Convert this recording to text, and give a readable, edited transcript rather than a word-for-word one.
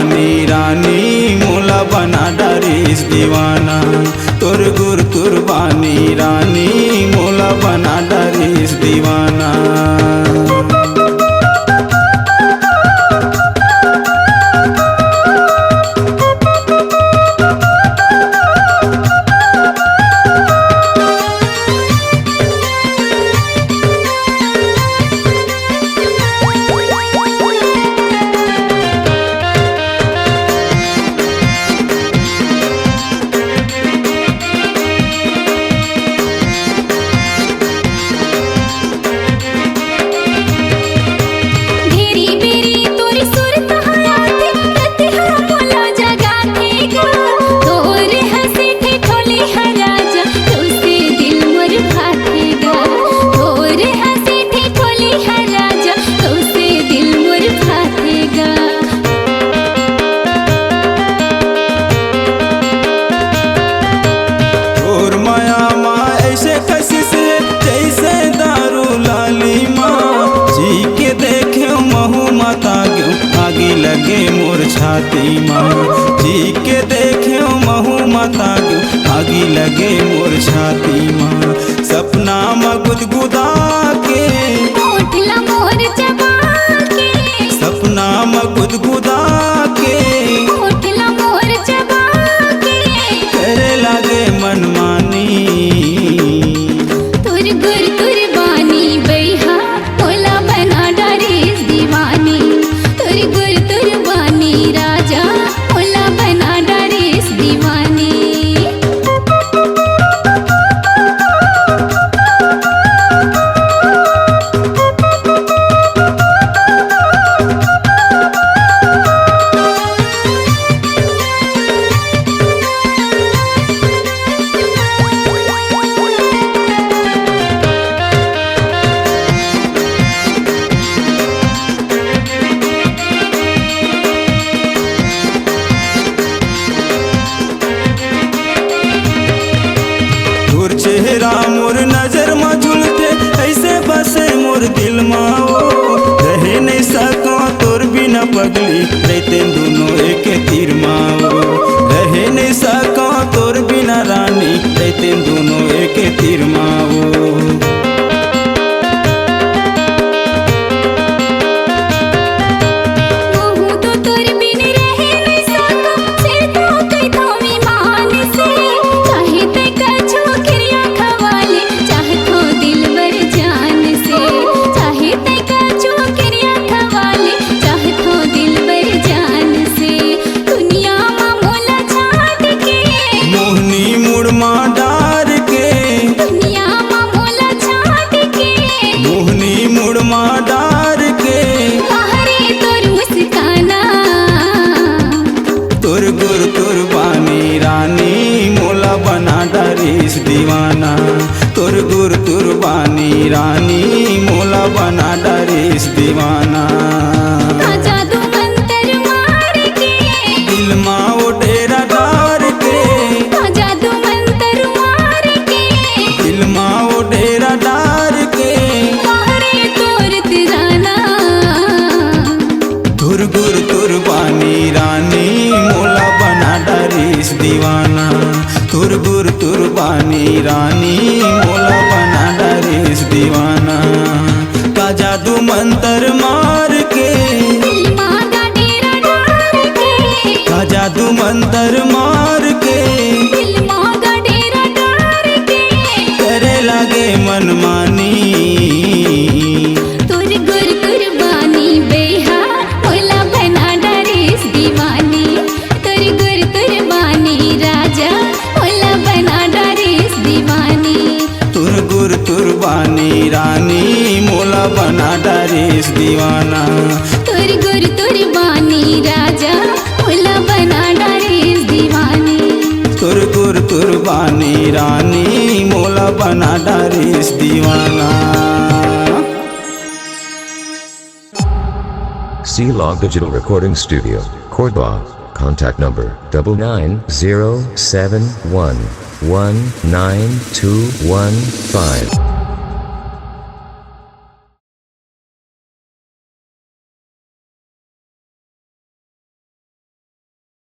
कुर्बानी रानी मोला बना डारिस दीवाना। तोर गुर कुर्बानी रानी मोला बना डारिस दीवाना। आगी लगे मोर छाती माँ जी के देखे महू माता आगी लगे मोर छाती माँ। सपना में गुदगुदा के मोर जबा के सपना में गुदगुदा के मोर जबा के करे लागे मनमानी। तुर गुर कुर्बानी बैहा मोला बना डारिस दीवानी। तुर गुर कुर्बानी राजा मोला बना डारिस दीवानी। चेहरा मोर नजर में झुलते ऐसे बसे मोर दिल माओ। रहे नहीं सको तोर बिना पगली रहते दोनों एक तीर माओ। रहे नहीं सको तोर बिना रानी रहते दोनों एक तीर माओ। दीवाना तोर गुर कुर्बानी रानी मोला बना डारिस दीवाना। जादू मंतर मार के दिल माँ वो डेरा डार के जादू मंतर मार के दिल माँ वो डेरा डार के तोर तिराना। तुर गुर कुर्बानी रानी मोला बना डारिस दीवाना। तुर गुर कुर्बानी रानी मोला बना डारिस दीवाना। का जादू मंतर मार के का जादू मंतर मार के करे लागे मनमानी। तुर गुर कुर्बानी बैहा मोला बना डारिस दीवानी। तुर गुर कुर्बानी राजा मोला बना डारिस दीवानी। तुर गुर कुर्बानी रानी मोला बना डारिस दीवाना। तुर गुर कुर्बानी राजा मोला बना डारिस दीवानी। तुर गुर कुर्बानी रानी मोला बना डारिस दीवाना। C-Log Digital Recording Studio, Cordoba. Contact number 9907119215.